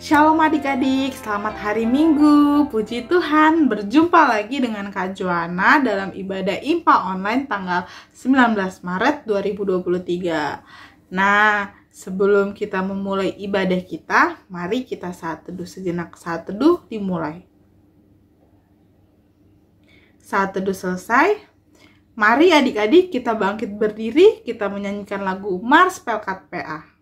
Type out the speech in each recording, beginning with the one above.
Shalom adik-adik, selamat hari Minggu. Puji Tuhan, berjumpa lagi dengan Kak Joanna dalam ibadah IMPA online tanggal 19 Maret 2023. Nah, sebelum kita memulai ibadah kita, mari kita saat teduh sejenak. Saat teduh dimulai. Saat teduh selesai, mari adik-adik kita bangkit berdiri, kita menyanyikan lagu Mars Pelkat PA.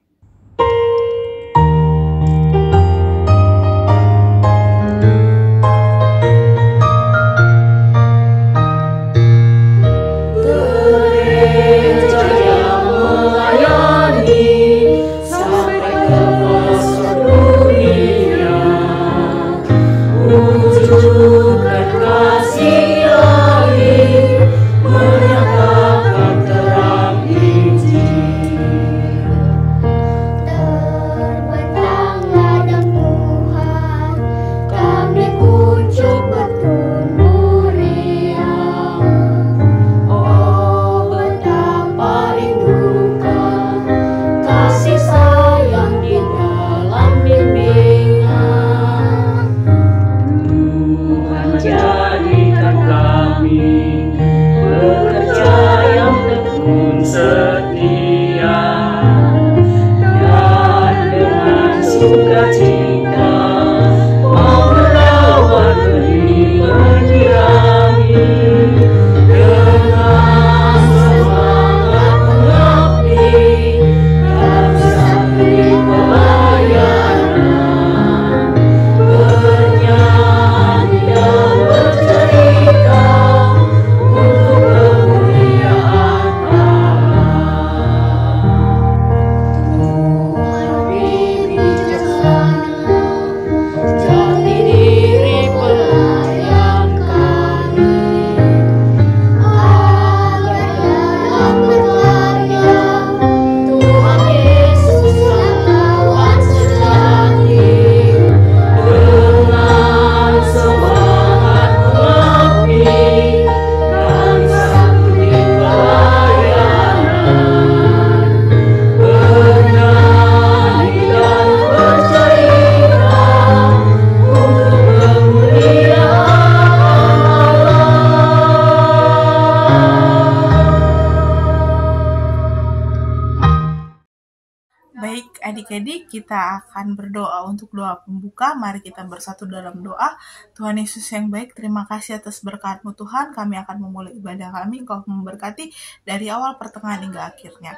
Baik adik-adik, kita akan berdoa untuk doa pembuka. Mari kita bersatu dalam doa. Tuhan Yesus yang baik, terima kasih atas berkat-Mu Tuhan. Kami akan memulai ibadah kami, Engkau memberkati dari awal pertengahan hingga akhirnya.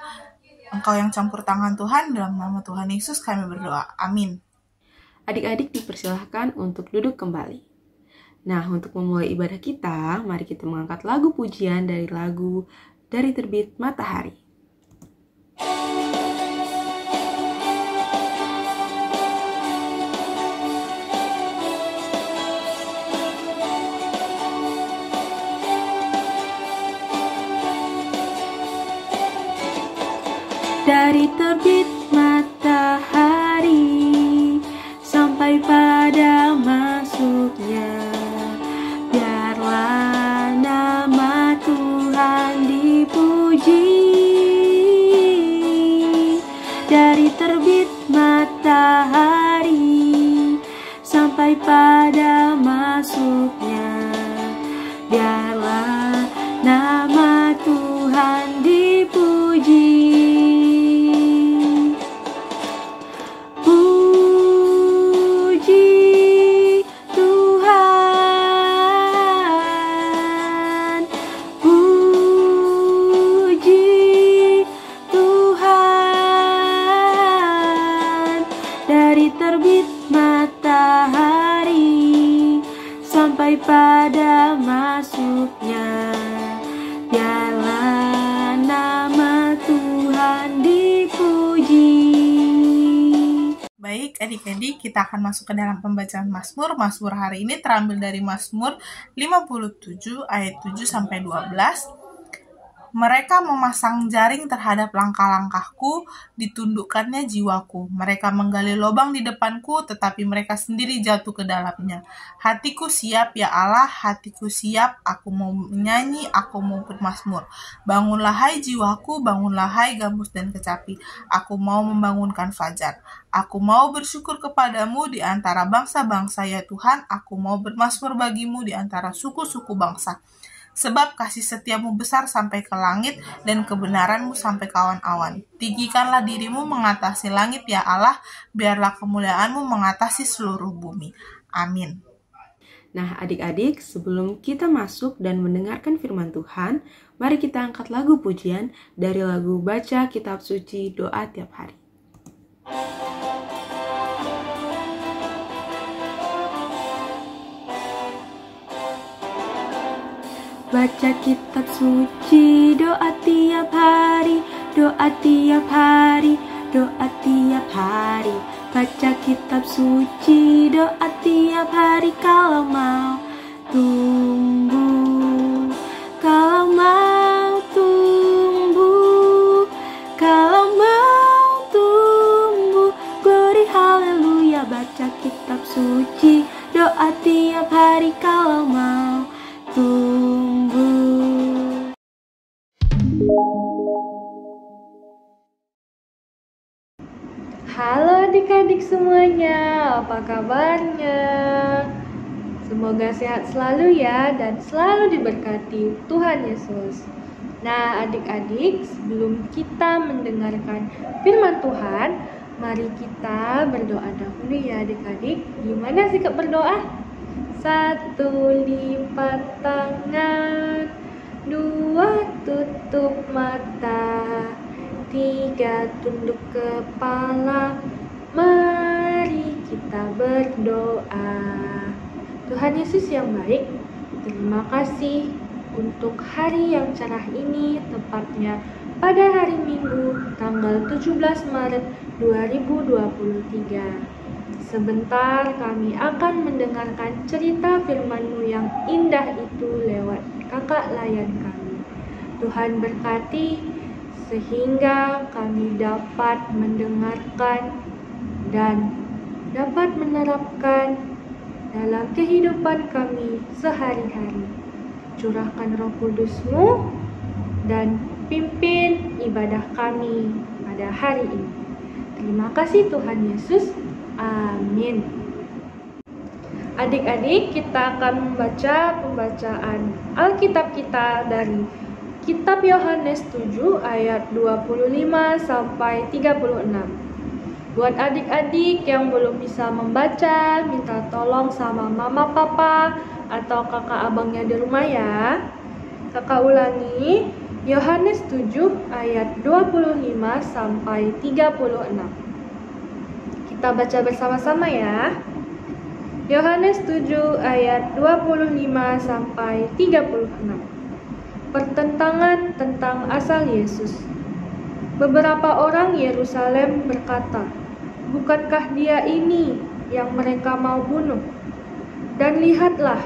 Engkau yang campur tangan Tuhan, dalam nama Tuhan Yesus kami berdoa. Amin. Adik-adik dipersilahkan untuk duduk kembali. Nah, untuk memulai ibadah kita, mari kita mengangkat lagu pujian dari lagu Dari Terbit Matahari. Dari terbit matahari sampai pada masuknya, biarlah nama Tuhan dipuji. Dari terbit matahari sampai pada masuknya, biarlah nama Tuhan dipuji. Pada masuknya, biarlah nama Tuhan dipuji. Baik, adik-adik, kita akan masuk ke dalam pembacaan Mazmur. Mazmur hari ini terambil dari Mazmur 57 ayat 7 sampai 12. Mereka memasang jaring terhadap langkah-langkahku, ditundukkannya jiwaku. Mereka menggali lubang di depanku, tetapi mereka sendiri jatuh ke dalamnya. Hatiku siap, ya Allah, hatiku siap, aku mau menyanyi, aku mau bermazmur. Bangunlah hai jiwaku, bangunlah hai gambus dan kecapi. Aku mau membangunkan fajar. Aku mau bersyukur kepadamu di antara bangsa-bangsa, ya Tuhan. Aku mau bermazmur bagimu di antara suku-suku bangsa. Sebab kasih setiamu besar sampai ke langit, dan kebenaranmu sampai ke awan-awan. Tinggikanlah dirimu mengatasi langit, ya Allah, biarlah kemuliaanmu mengatasi seluruh bumi. Amin. Nah, adik-adik, sebelum kita masuk dan mendengarkan firman Tuhan, mari kita angkat lagu pujian dari lagu Baca Kitab Suci Doa Tiap Hari. Baca kitab suci, doa tiap hari, doa tiap hari, doa tiap hari. Baca kitab suci, doa tiap hari kalau mau tumbuh, kalau mau tumbuh, kalau mau tumbuh. Glory haleluya, baca kitab suci, doa tiap hari kalau mau tumbuh. Halo adik-adik semuanya, apa kabarnya? Semoga sehat selalu ya dan selalu diberkati Tuhan Yesus. Nah adik-adik, sebelum kita mendengarkan firman Tuhan, mari kita berdoa dahulu ya adik-adik. Gimana sikap berdoa? 1 lipat tangan, 2 tutup mata, 3 tunduk kepala. Mari kita berdoa. Tuhan Yesus yang baik, terima kasih untuk hari yang cerah ini, tepatnya pada hari Minggu tanggal 17 Maret 2023. Sebentar kami akan mendengarkan cerita firman-Mu yang indah itu lewat kakak layan kami. Tuhan berkati sehingga kami dapat mendengarkan dan dapat menerapkan dalam kehidupan kami sehari-hari. Curahkan Roh Kudus-Mu dan pimpin ibadah kami pada hari ini. Terima kasih Tuhan Yesus. Amin. Adik-adik, kita akan membaca pembacaan Alkitab kita dari Kitab Yohanes 7 ayat 25 sampai 36. Buat adik-adik yang belum bisa membaca, minta tolong sama mama papa atau kakak abangnya di rumah ya. Kakak ulangi, Yohanes 7 ayat 25 sampai 36. Kita baca bersama-sama ya. Yohanes 7 ayat 25 sampai 36. Pertentangan tentang asal Yesus. Beberapa orang Yerusalem berkata, "Bukankah dia ini yang mereka mau bunuh? Dan lihatlah,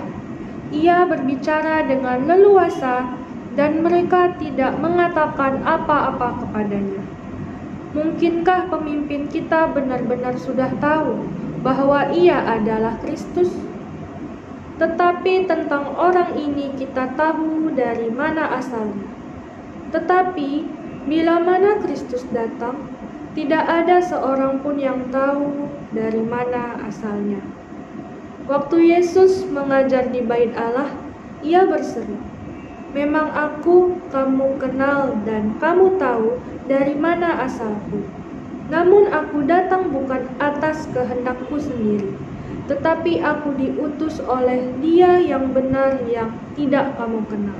ia berbicara dengan leluasa dan mereka tidak mengatakan apa-apa kepadanya. Mungkinkah pemimpin kita benar-benar sudah tahu bahwa ia adalah Kristus? Tetapi tentang orang ini kita tahu dari mana asalnya. Tetapi bila mana Kristus datang, tidak ada seorang pun yang tahu dari mana asalnya." Waktu Yesus mengajar di Bait Allah, ia berseru, "Memang aku kamu kenal dan kamu tahu dari mana asalku. Namun aku datang bukan atas kehendakku sendiri, tetapi aku diutus oleh Dia yang benar yang tidak kamu kenal.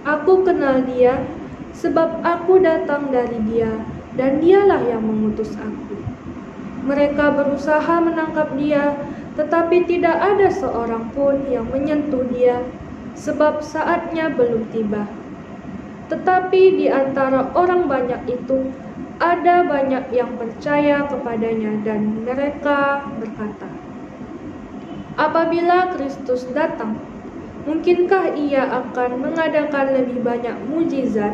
Aku kenal Dia sebab aku datang dari Dia dan Dialah yang mengutus aku." Mereka berusaha menangkap Dia, tetapi tidak ada seorang pun yang menyentuh Dia, sebab saatnya belum tiba. Tetapi di antara orang banyak itu, ada banyak yang percaya kepadanya dan mereka berkata, apabila Kristus datang, mungkinkah ia akan mengadakan lebih banyak mujizat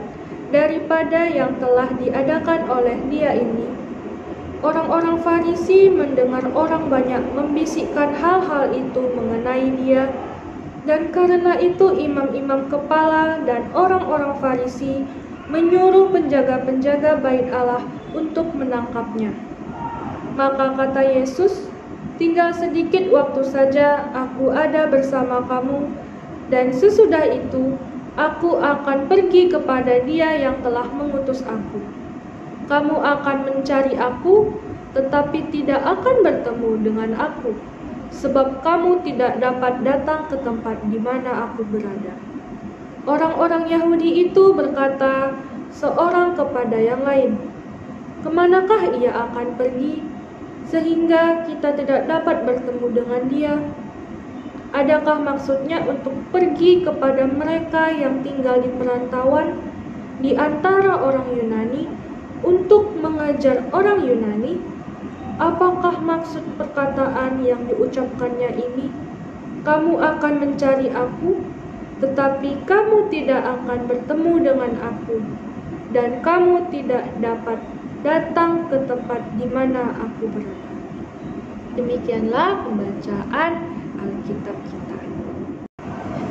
daripada yang telah diadakan oleh dia ini? Orang-orang Farisi mendengar orang banyak membisikkan hal-hal itu mengenai dia, dan karena itu imam-imam kepala dan orang-orang Farisi menyuruh penjaga-penjaga bait Allah untuk menangkapnya. Maka kata Yesus, tinggal sedikit waktu saja aku ada bersama kamu, dan sesudah itu aku akan pergi kepada Dia yang telah mengutus aku. Kamu akan mencari aku, tetapi tidak akan bertemu dengan aku, sebab kamu tidak dapat datang ke tempat di mana aku berada. Orang-orang Yahudi itu berkata seorang kepada yang lain, kemanakah ia akan pergi, sehingga kita tidak dapat bertemu dengan dia? Adakah maksudnya untuk pergi kepada mereka yang tinggal di perantauan di antara orang Yunani untuk mengajar orang Yunani? Apakah maksud perkataan yang diucapkannya ini? Kamu akan mencari aku, tetapi kamu tidak akan bertemu dengan aku, dan kamu tidak dapat datang ke tempat di mana aku berada. Demikianlah pembacaan Alkitab kita.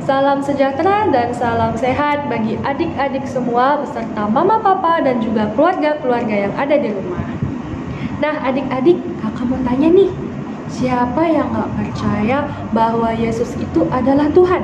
Salam sejahtera dan salam sehat bagi adik-adik semua beserta mama, papa, dan juga keluarga-keluarga yang ada di rumah. Nah adik-adik, kakak mau tanya nih, siapa yang gak percaya bahwa Yesus itu adalah Tuhan?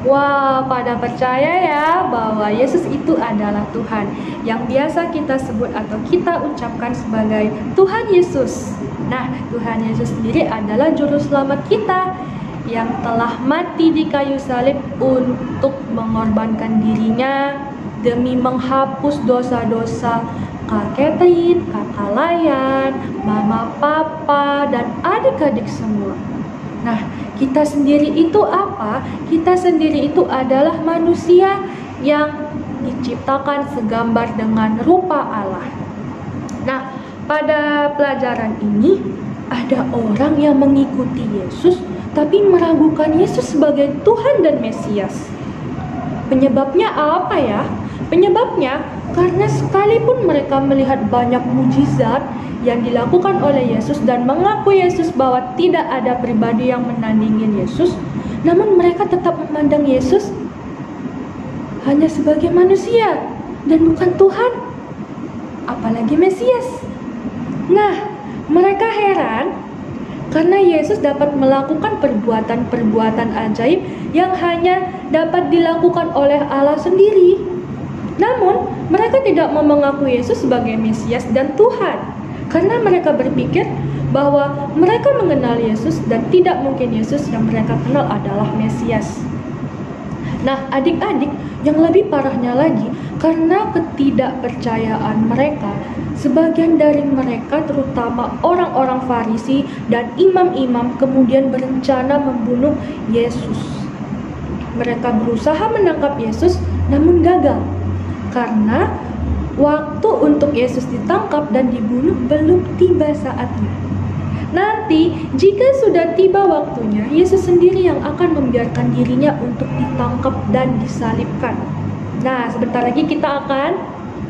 Wah, pada percaya ya bahwa Yesus itu adalah Tuhan, yang biasa kita sebut atau kita ucapkan sebagai Tuhan Yesus. Nah, Tuhan Yesus sendiri adalah juru selamat kita yang telah mati di kayu salib untuk mengorbankan dirinya demi menghapus dosa-dosa Kak Catherine, Kakak Layan, Mama, Papa, dan adik-adik semua. Nah, kita sendiri itu apa? Kita sendiri itu adalah manusia yang diciptakan segambar dengan rupa Allah. Nah, pada pelajaran ini ada orang yang mengikuti Yesus tapi meragukan Yesus sebagai Tuhan dan Mesias. Penyebabnya apa ya? Penyebabnya karena sekalipun mereka melihat banyak mujizat yang dilakukan oleh Yesus dan mengaku Yesus bahwa tidak ada pribadi yang menandingi Yesus, namun mereka tetap memandang Yesus hanya sebagai manusia dan bukan Tuhan, apalagi Mesias. Nah, mereka heran karena Yesus dapat melakukan perbuatan-perbuatan ajaib yang hanya dapat dilakukan oleh Allah sendiri. Namun, mereka tidak mau mengaku Yesus sebagai Mesias dan Tuhan, karena mereka berpikir bahwa mereka mengenal Yesus dan tidak mungkin Yesus yang mereka kenal adalah Mesias. Nah, adik-adik, yang lebih parahnya lagi, karena ketidakpercayaan mereka, sebagian dari mereka, terutama orang-orang Farisi dan imam-imam, kemudian berencana membunuh Yesus. Mereka berusaha menangkap Yesus, namun gagal, karena waktu untuk Yesus ditangkap dan dibunuh belum tiba saatnya. Nanti, jika sudah tiba waktunya, Yesus sendiri yang akan membiarkan dirinya untuk ditangkap dan disalibkan. Nah, sebentar lagi kita akan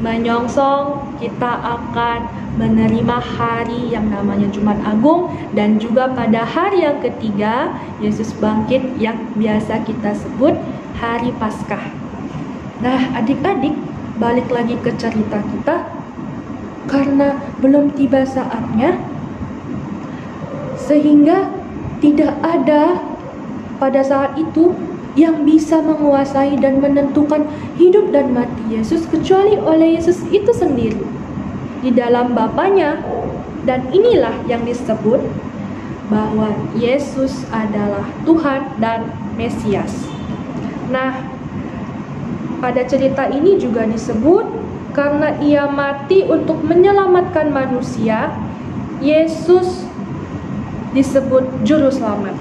menyongsong, kita akan menerima hari yang namanya Jumat Agung, dan juga pada hari yang ketiga, Yesus bangkit yang biasa kita sebut Hari Paskah. Nah, adik-adik, balik lagi ke cerita kita, karena belum tiba saatnya, sehingga tidak ada pada saat itu yang bisa menguasai dan menentukan hidup dan mati Yesus kecuali oleh Yesus itu sendiri di dalam Bapanya. Dan inilah yang disebut bahwa Yesus adalah Tuhan dan Mesias. Nah, pada cerita ini juga disebut karena ia mati untuk menyelamatkan manusia, Yesus disebut juru selamat.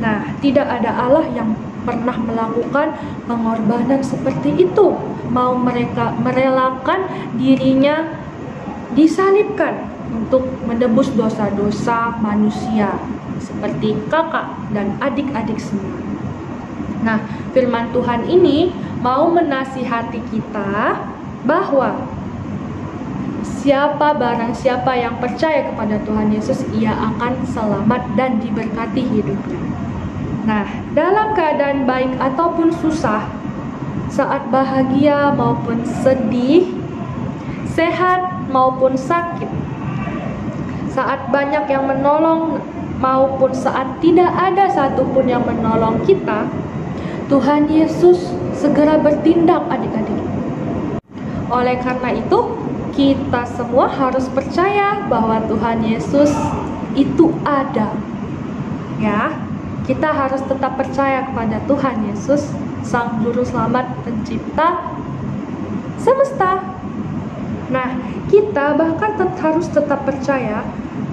Nah, tidak ada Allah yang pernah melakukan pengorbanan seperti itu. Mau mereka merelakan dirinya disalibkan untuk menebus dosa-dosa manusia seperti kakak dan adik-adik semua. Nah, firman Tuhan ini mau menasihati kita bahwa barang siapa yang percaya kepada Tuhan Yesus, ia akan selamat dan diberkati hidupnya. Nah, dalam keadaan baik ataupun susah, saat bahagia maupun sedih, sehat maupun sakit, saat banyak yang menolong maupun saat tidak ada satupun yang menolong kita, Tuhan Yesus segera bertindak, adik-adik. Oleh karena itu, kita semua harus percaya bahwa Tuhan Yesus itu ada. Ya, kita harus tetap percaya kepada Tuhan Yesus, Sang Juru Selamat Pencipta semesta. Nah, kita bahkan harus tetap percaya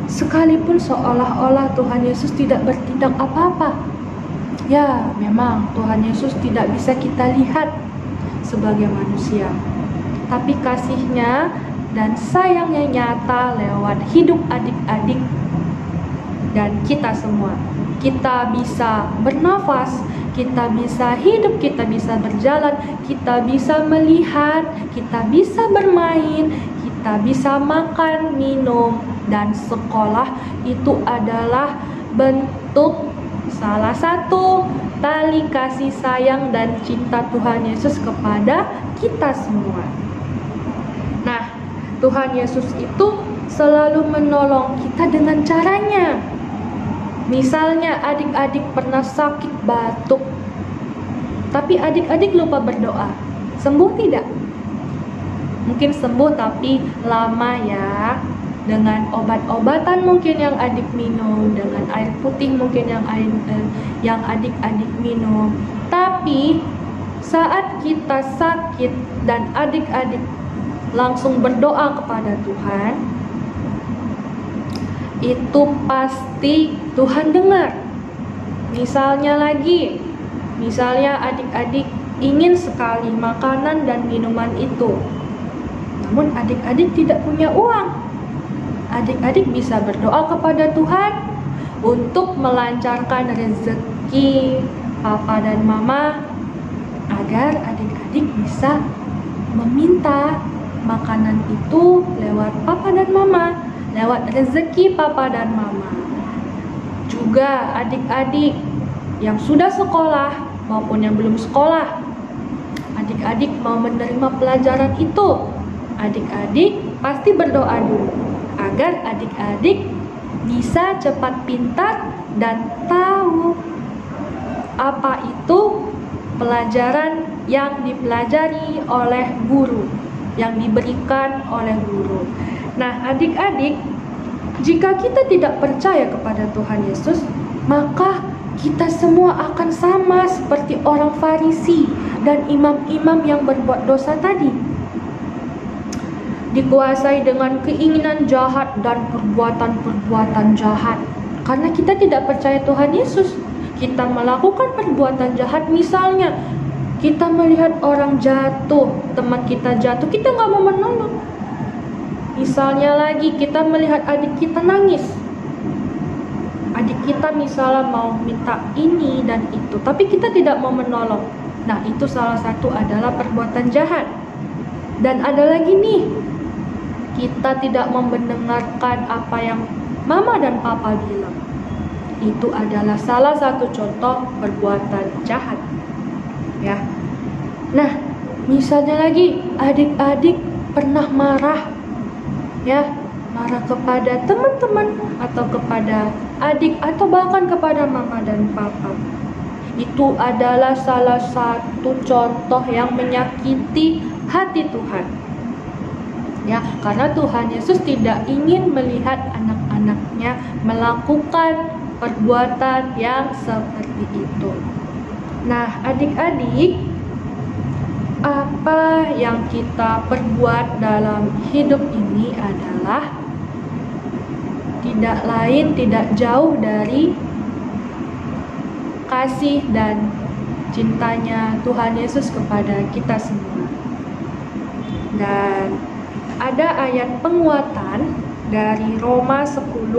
sekalipun seolah-olah Tuhan Yesus tidak bertindak apa-apa. Ya, memang Tuhan Yesus tidak bisa kita lihat sebagai manusia, tapi kasih-Nya dan sayang-Nya nyata lewat hidup adik-adik dan kita semua. Kita bisa bernafas, kita bisa hidup, kita bisa berjalan, kita bisa melihat, kita bisa bermain, kita bisa makan, minum, dan sekolah. Itu adalah bentuk salah satu tali kasih sayang dan cinta Tuhan Yesus kepada kita semua. Nah, Tuhan Yesus itu selalu menolong kita dengan caranya. Misalnya adik-adik pernah sakit batuk, tapi adik-adik lupa berdoa. Sembuh tidak? Mungkin sembuh tapi lama ya. Dengan obat-obatan mungkin yang adik minum, dengan air putih mungkin yang adik-adik minum. Tapi saat kita sakit dan adik-adik langsung berdoa kepada Tuhan, itu pasti Tuhan dengar. Misalnya adik-adik ingin sekali makanan dan minuman itu, namun adik-adik tidak punya uang. Adik-adik bisa berdoa kepada Tuhan untuk melancarkan rezeki papa dan mama, agar adik-adik bisa meminta makanan itu lewat papa dan mama, lewat rezeki papa dan mama. Juga adik-adik yang sudah sekolah maupun yang belum sekolah, adik-adik mau menerima pelajaran itu, adik-adik pasti berdoa dulu agar adik-adik bisa cepat pintar dan tahu apa itu pelajaran yang dipelajari oleh guru, yang diberikan oleh guru. Nah, adik-adik, jika kita tidak percaya kepada Tuhan Yesus, maka kita semua akan sama seperti orang Farisi dan imam-imam yang berbuat dosa tadi. Dikuasai dengan keinginan jahat dan perbuatan-perbuatan jahat. Karena kita tidak percaya Tuhan Yesus, kita melakukan perbuatan jahat. Misalnya, kita melihat orang jatuh, teman kita jatuh, kita nggak mau menolong. Misalnya lagi, kita melihat adik kita nangis, adik kita misalnya mau minta ini dan itu, tapi kita tidak mau menolong. Nah, itu salah satu adalah perbuatan jahat. Dan ada lagi nih, kita tidak mau mendengarkan apa yang mama dan papa bilang. Itu adalah salah satu contoh perbuatan jahat. Ya. Nah, misalnya lagi adik-adik pernah marah, ya, marah kepada teman-teman atau kepada adik atau bahkan kepada mama dan papa. Itu adalah salah satu contoh yang menyakiti hati Tuhan. Ya, karena Tuhan Yesus tidak ingin melihat anak-anaknya melakukan perbuatan yang seperti itu. Nah, adik-adik, apa yang kita perbuat dalam hidup ini adalah tidak lain, tidak jauh dari kasih dan cintanya Tuhan Yesus kepada kita semua. Dan ada ayat penguatan dari Roma 10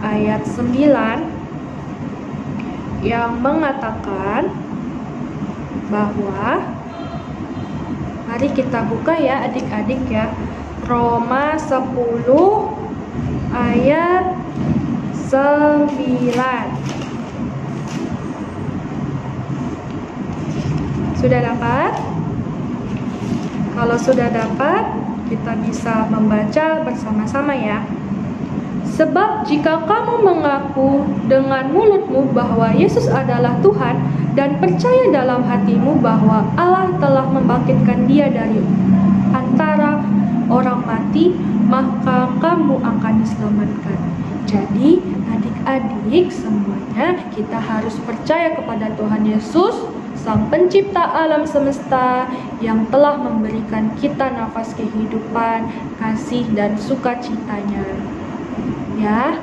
ayat 9 yang mengatakan bahwa, mari kita buka ya adik-adik ya, Roma 10 ayat 9. Sudah dapat? Kalau sudah dapat, kita bisa membaca bersama-sama ya. Sebab jika kamu mengaku dengan mulutmu bahwa Yesus adalah Tuhan dan percaya dalam hatimu bahwa Allah telah membangkitkan Dia dari antara orang mati, maka kamu akan diselamatkan. Jadi, adik-adik semuanya, kita harus percaya kepada Tuhan Yesus, Sang Pencipta alam semesta yang telah memberikan kita nafas kehidupan, kasih dan sukacitanya. Ya,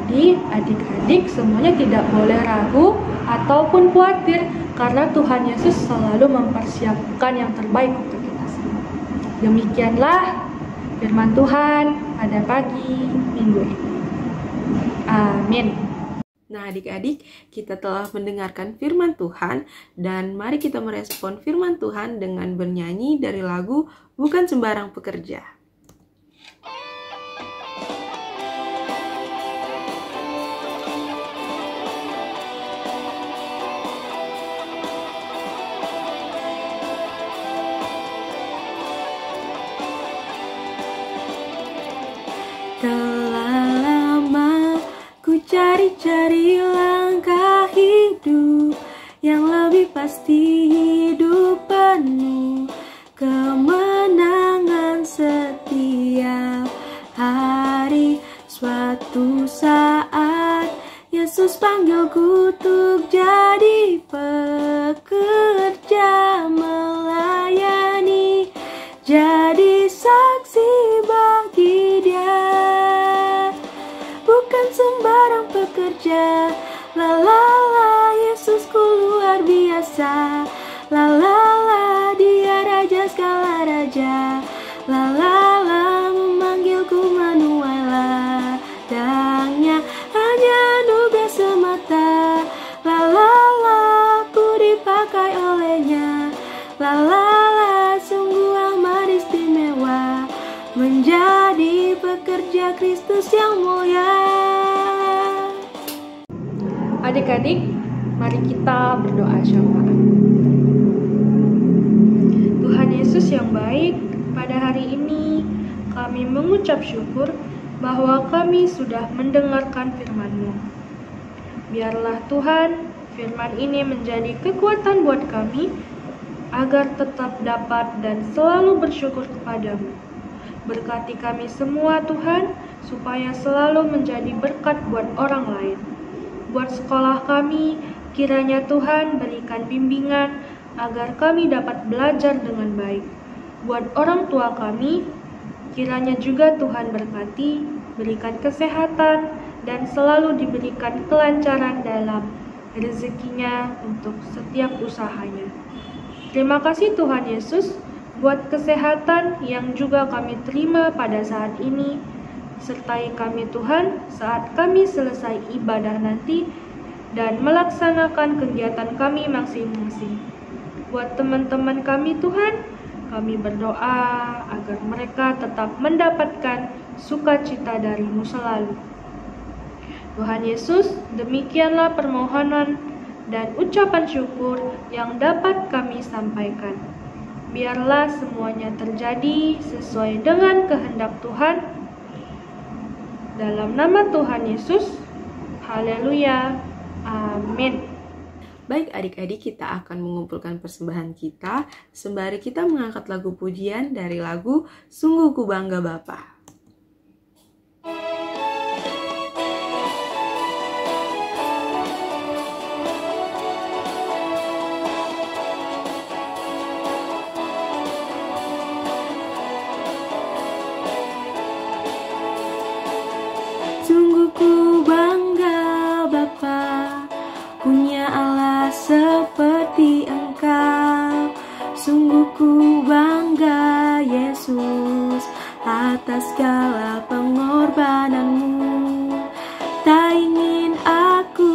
jadi adik-adik semuanya tidak boleh ragu ataupun khawatir karena Tuhan Yesus selalu mempersiapkan yang terbaik untuk kita semua. Demikianlah firman Tuhan pada pagi minggu ini. Amin. Nah, adik-adik, kita telah mendengarkan firman Tuhan dan mari kita merespon firman Tuhan dengan bernyanyi dari lagu Bukan Sembarang Pekerja. Telah lama ku cari-cari langkah hidup yang lebih pasti, hidup penuh kemenangan setiap hari. Suatu saat Yesus panggilku untuk jadi pekerja, melayani, jadi saksi bagi Dia. Bukan sembarang pekerja, la la la, Yesusku luar biasa, la la la, Dia raja segala raja, la la la, memanggilku menuai ladangnya, hanya anugerah semata, la la la, aku dipakai olehnya, la la la, sungguh amat istimewa, menjadi pekerja Kristus yang mulia. Adik-adik, mari kita berdoa syafaat. Tuhan Yesus yang baik, pada hari ini kami mengucap syukur bahwa kami sudah mendengarkan firman-Mu. Biarlah Tuhan, firman ini menjadi kekuatan buat kami agar tetap dapat dan selalu bersyukur kepadamu. Berkati kami semua Tuhan, supaya selalu menjadi berkat buat orang lain. Buat sekolah kami, kiranya Tuhan berikan bimbingan agar kami dapat belajar dengan baik. Buat orang tua kami, kiranya juga Tuhan berkati, berikan kesehatan, dan selalu diberikan kelancaran dalam rezekinya untuk setiap usahanya. Terima kasih Tuhan Yesus, buat kesehatan yang juga kami terima pada saat ini. Sertai kami Tuhan saat kami selesai ibadah nanti dan melaksanakan kegiatan kami masing-masing. Buat teman-teman kami Tuhan, kami berdoa agar mereka tetap mendapatkan sukacita dari-Mu selalu. Tuhan Yesus, demikianlah permohonan dan ucapan syukur yang dapat kami sampaikan. Biarlah semuanya terjadi sesuai dengan kehendak Tuhan. Dalam nama Tuhan Yesus, haleluya, amin. Baik adik-adik, kita akan mengumpulkan persembahan kita sembari kita mengangkat lagu pujian dari lagu Sungguh Ku Bangga Bapa. Sungguh ku bangga Bapa, punya Allah seperti atas segala pengorbananmu. Tak ingin aku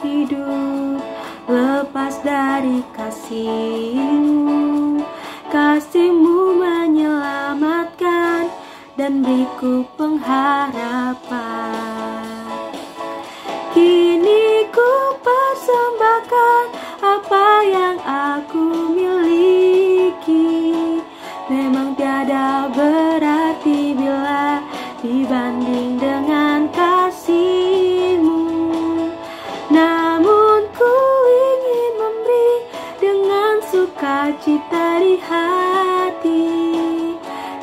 hidup lepas dari kasih-Mu. Kasih-Mu menyelamatkan dan beriku pengharapan. Kini ku persembahkan apa yang aku miliki. Memang tiada berarti bila dibanding dengan kasih-Mu. Namun ku ingin memberi dengan sukacita di hati,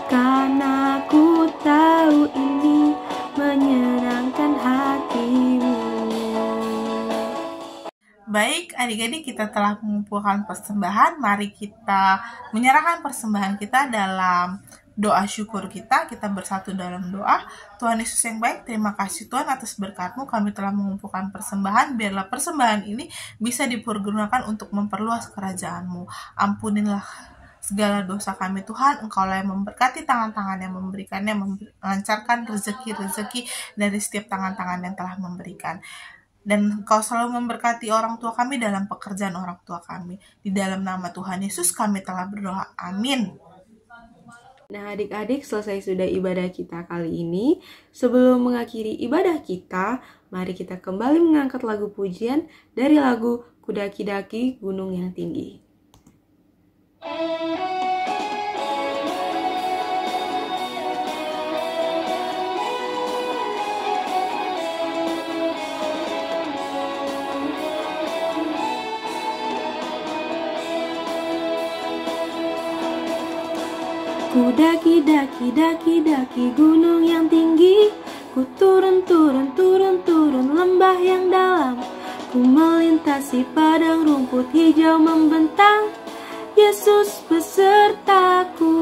karena ku tahu ini menyenangkan hati-Mu. Baik, adik-adik, kita telah mengumpulkan persembahan. Mari kita menyerahkan persembahan kita dalam doa syukur kita. Kita bersatu dalam doa. Tuhan Yesus yang baik, terima kasih Tuhan atas berkat-Mu. Kami telah mengumpulkan persembahan. Biarlah persembahan ini bisa dipergunakan untuk memperluas kerajaan-Mu. Ampunilah segala dosa kami Tuhan. Engkaulah yang memberkati tangan-tangan yang memberikannya, melancarkan rezeki-rezeki dari setiap tangan-tangan yang telah memberikan. Dan Engkau selalu memberkati orang tua kami dalam pekerjaan orang tua kami. Di dalam nama Tuhan Yesus kami telah berdoa. Amin. Nah, adik-adik, selesai sudah ibadah kita kali ini. Sebelum mengakhiri ibadah kita, mari kita kembali mengangkat lagu pujian dari lagu Kudaki-daki Gunung yang Tinggi. Ku daki gunung yang tinggi, ku turun lembah yang dalam, ku melintasi padang rumput hijau membentang, Yesus besertaku.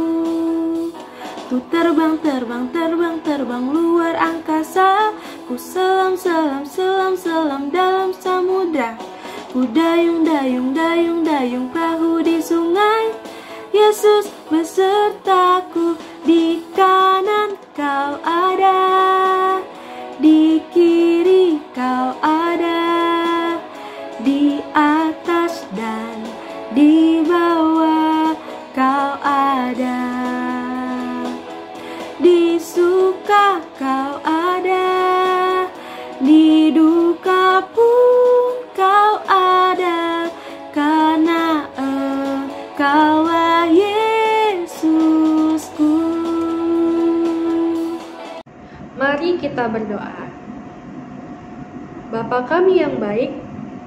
Ku terbang luar angkasa, ku selam dalam samudra, ku dayung perahu di sungai, Yesus besertaku. Di kanan Kau ada, di kiri Kau ada, di atas dan di bawah Kau ada, di suka Kau ada, di duka pun Kau ada, karena Engkaulah Yesusku. Mari kita berdoa. Bapa kami yang baik,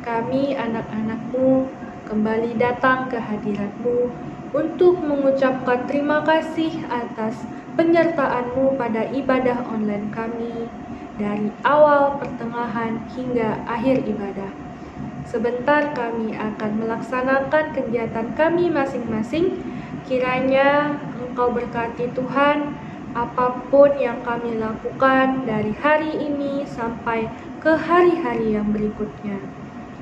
kami anak-anak-Mu kembali datang ke hadirat-Mu untuk mengucapkan terima kasih atas penyertaan-Mu pada ibadah online kami dari awal, pertengahan, hingga akhir ibadah. Sebentar kami akan melaksanakan kegiatan kami masing-masing. Kiranya Engkau berkati Tuhan apapun yang kami lakukan dari hari ini sampai ke hari-hari yang berikutnya.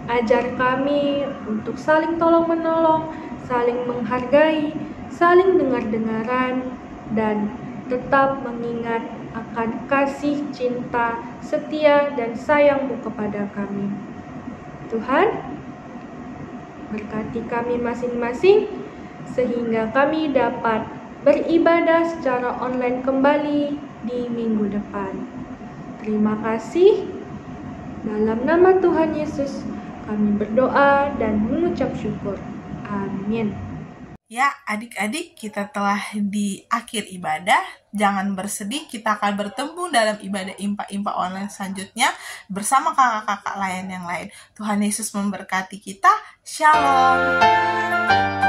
Ajar kami untuk saling tolong-menolong, saling menghargai, saling dengar-dengaran, dan tetap mengingat akan kasih, cinta, setia, dan sayang-Mu kepada kami. Tuhan, berkati kami masing-masing sehingga kami dapat beribadah secara online kembali di minggu depan. Terima kasih. Dalam nama Tuhan Yesus kami berdoa dan mengucap syukur. Amin. Ya, adik-adik, kita telah di akhir ibadah. Jangan bersedih, kita akan bertemu dalam ibadah IMPA online selanjutnya bersama kakak-kakak lain yang lain. Tuhan Yesus memberkati kita. Shalom.